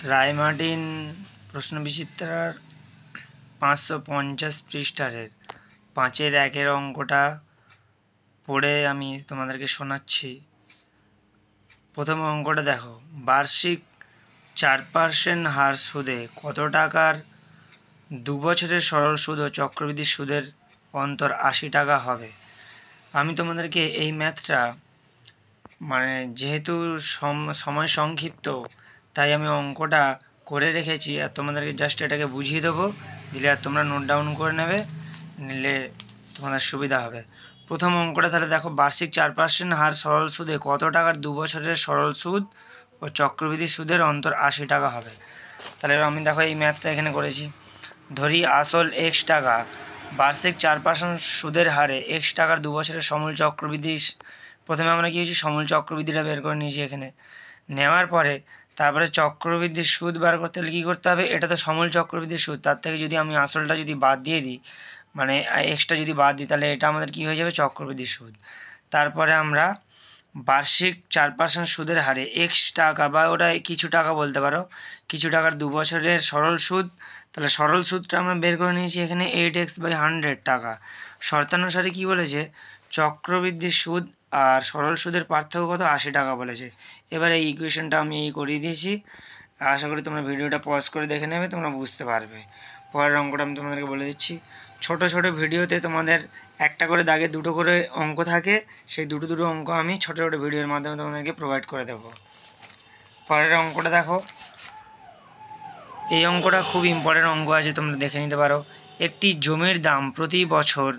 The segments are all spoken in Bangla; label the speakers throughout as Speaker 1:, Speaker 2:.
Speaker 1: রায়মার্টিন প্রশ্নবিচিত্রার 550 পৃষ্ঠারের 5-1 অঙ্কটা পড়ে আমি তোমাদেরকে শোনাচ্ছি। প্রথম অঙ্কটা দেখো, বার্ষিক 4% হার সুদে কত টাকার 2 বছরের সরল সুদ ও চক্রবৃদ্ধি সুদের অন্তর 80 টাকা হবে। আমি তোমাদেরকে এই ম্যাথটা যেহেতু সময় সংক্ষিপ্ত, তাই আমি অঙ্কটা করে রেখেছি আর তোমাদেরকে জাস্ট এটাকে বুঝিয়ে দেবো, দিলে আর তোমরা নোট ডাউন করে নেবে, নিলে তোমাদের সুবিধা হবে। প্রথম অঙ্কটা তাহলে দেখো, বার্ষিক 4% হার সরল সুদে কত টাকার 2 বছরের সরল সুদ ও চক্রবৃদ্ধি সুদের অন্তর 80 টাকা হবে। তাহলে আমি দেখো এই ম্যাথটা এখানে করেছি। ধরি আসল x টাকা, বার্ষিক 4% সুদের হারে x টাকার 2 বছরের সমূল চক্রবৃদ্ধি। প্রথমে আমরা কী হয়েছি, সমূল চক্রবৃদ্ধিটা বের করে নিয়েছি এখানে। নেওয়ার পরে তারপরে চক্রবৃদ্ধির সুদ বার করতে হলে কী করতে হবে, এটা তো সমূল চক্রবৃদ্ধির সুদ, তার থেকে যদি আমি আসলটা যদি বাদ দিয়ে দিই, এক্সট্রা যদি বাদ দিই, তাহলে এটা আমাদের কী হয়ে যাবে, চক্রবৃদ্ধির সুদ। তারপরে আমরা বার্ষিক 4% সুদের হারে এক্স টাকা, বা ওটা কিছু টাকা বলতে পারো, কিছু টাকার 2 বছরের সরল সুদ, তাহলে সরল সুদটা আমরা বের করে নিয়েছি এখানে 8x/100 টাকা। শর্তানুসারে কী বলেছে, চক্রবৃদ্ধির সুদ আর সরল সুদের পার্থক্য কত, 80 টাকা বলেছে। এবার এই ইকুয়েশনটা আমি করিয়ে দিয়েছি, আশা করি তোমরা ভিডিওটা পজ করে দেখে নেবে, তোমরা বুঝতে পারবে। পরের অঙ্কটা আমি তোমাদেরকে বলে দিচ্ছি। ছোট ছোট ভিডিওতে তোমাদের একটা করে দাগে দুটো করে অঙ্ক থাকে, সেই দুটো অঙ্ক আমি ছোট ছোট ভিডিওর মাধ্যমে তোমাদেরকে প্রোভাইড করে দেবো। পরের অঙ্কটা দেখো, এই অঙ্কটা খুব ইম্পর্টেন্ট অঙ্ক আছে, তোমরা দেখে নিতে পারো। একটি জমির দাম প্রতি বছর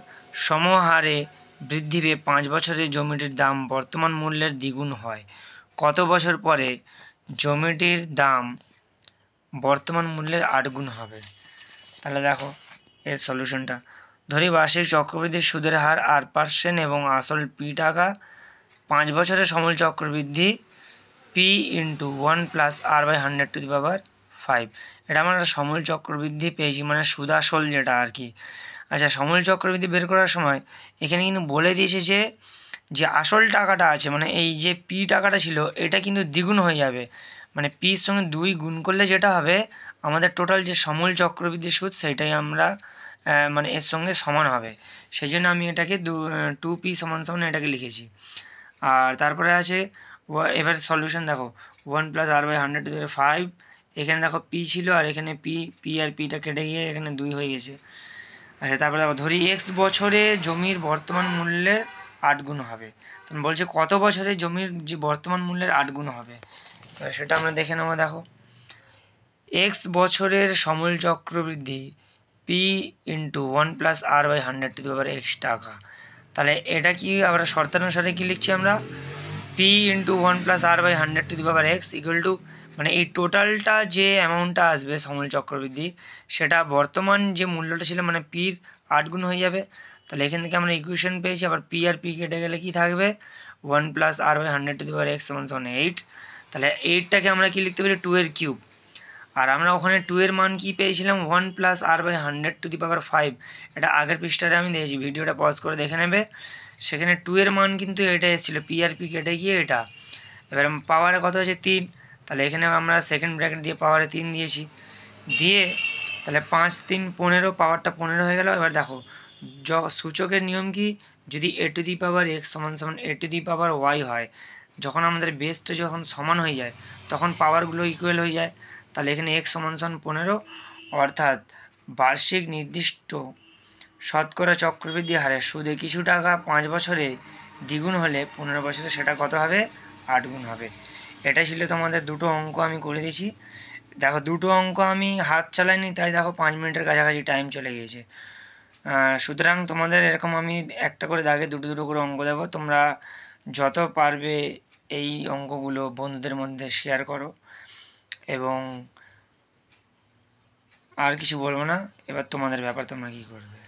Speaker 1: সমহারে বৃদ্ধি পেয়ে 5 বছরে জমিটির দাম বর্তমান মূল্যের দ্বিগুণ হয়। কত বছর পরে জমিটির দাম বর্তমান মূল্যের 8 গুণ হবে? তাহলে দেখো এর সলিউশনটা। ধরি বার্ষিক চক্রবৃদ্ধির সুদের হার 8% এবং আসল পি টাকা, 5 বছরের সমূল চক্রবৃদ্ধি পি ইন্টু 1 + r/100⁵। এটা আমরা সমূল চক্রবৃদ্ধি পেয়েছি, মানে সুদ আসল যেটা আর কি। আচ্ছা, সমূল চক্রবৃদ্ধি বের করার সময় এখানে কিন্তু বলে দিয়েছে যে আসল টাকাটা আছে, মানে এই যে পি টাকাটা ছিল, এটা কিন্তু দ্বিগুণ হয়ে যাবে, মানে পির সঙ্গে 2 গুণ করলে যেটা হবে আমাদের টোটাল যে সমূল চক্রবৃদ্ধি সুদ, সেটাই আমরা এর সঙ্গে সমান হবে। সেই জন্য আমি এটাকে 2p = এটাকে লিখেছি। আর তারপরে আছে এবার সলিউশন দেখো, 1 + r/100⁵। এখানে দেখো পি ছিল আর এখানে পি আর পিটা কেটে গিয়ে এখানে 2 হয়ে গেছে। আচ্ছা, তারপরে দেখো, ধরি x বছরে জমির বর্তমান মূল্যের 8 গুণ হবে। তখন বলছে কত বছরে জমির যে বর্তমান মূল্যের 8 গুণ হবে, সেটা আমরা দেখে নেবো। দেখো, x বছরের সমূল চক্রবৃদ্ধি পি ইন্টু 1 + r/100⁵ টাকা। তাহলে এটা কি আমরা শর্তানুসারে কি লিখছি, আমরা P into 1 + r/100⁵ equal to, মানে এই টোটালটা যে অ্যামাউন্টটা আসবে সমূল চক্রবৃদ্ধি, সেটা বর্তমান যে মূল্যটা ছিল মানে পির 8 গুণ হয়ে যাবে। তাহলে এখান থেকে আমরা ইকুয়েশন পেয়েছি। আবার পি আর পি কেটে গেলে কি থাকবে, 1 + r/100⁵ = 8। তাহলে 8টাকে আমরা কি লিখতে পারি, 2 এর কিউব। আর আমরা ওখানে 2 এর মান কি পেয়েছিলাম, 1 + r/100⁵। এটা আগের পৃষ্ঠারে আমি দিয়েছি, ভিডিওটা পজ করে দেখে নেবে। সেখানে 2 এর মান কিন্তু এটা এসেছিলো, পি আর পি কেটে গিয়ে এটা। এবার পাওয়ারে কত হয়েছে, 3। তাহলে এখানে আমরা সেকেন্ড ব্র্যাকেট দিয়ে পাওয়ারে 3 দিয়েছি, দিয়ে তাহলে 5 × 3 = 15, পাওয়ারটা 15 হয়ে গেল। এবার দেখো, সূচকের নিয়ম কি, যদি a⁴x = a⁴y হয়, যখন আমাদের বেসটা যখন সমান হয়ে যায় তখন পাওয়ারগুলো ইকুয়াল হয়ে যায়। তাহলে এখানে x = 15, অর্থাৎ বার্ষিক নির্দিষ্ট শতকরা চক্রবৃদ্ধি হারে সুদে কিছু টাকা 5 বছরে দ্বিগুণ হলে 15 বছরে সেটা কত হবে, 8 গুণ হবে। এটা ছিল তোমাদের দুটো অঙ্ক আমি করে দিয়েছি। দেখো, দুটো অঙ্ক আমি হাত চালাইনি, তাই দেখো 5 মিনিটের কাছাকাছি টাইম চলে গিয়েছে। সুতরাং তোমাদের এরকম আমি একটা করে দাগে দুটো করে অঙ্ক দেবো, তোমরা যত পারবে এই অঙ্কগুলো বন্ধুদের মধ্যে শেয়ার করো। এবং আর কিছু বলবো না, এবার তোমাদের ব্যাপার, তোমরা কী করবে।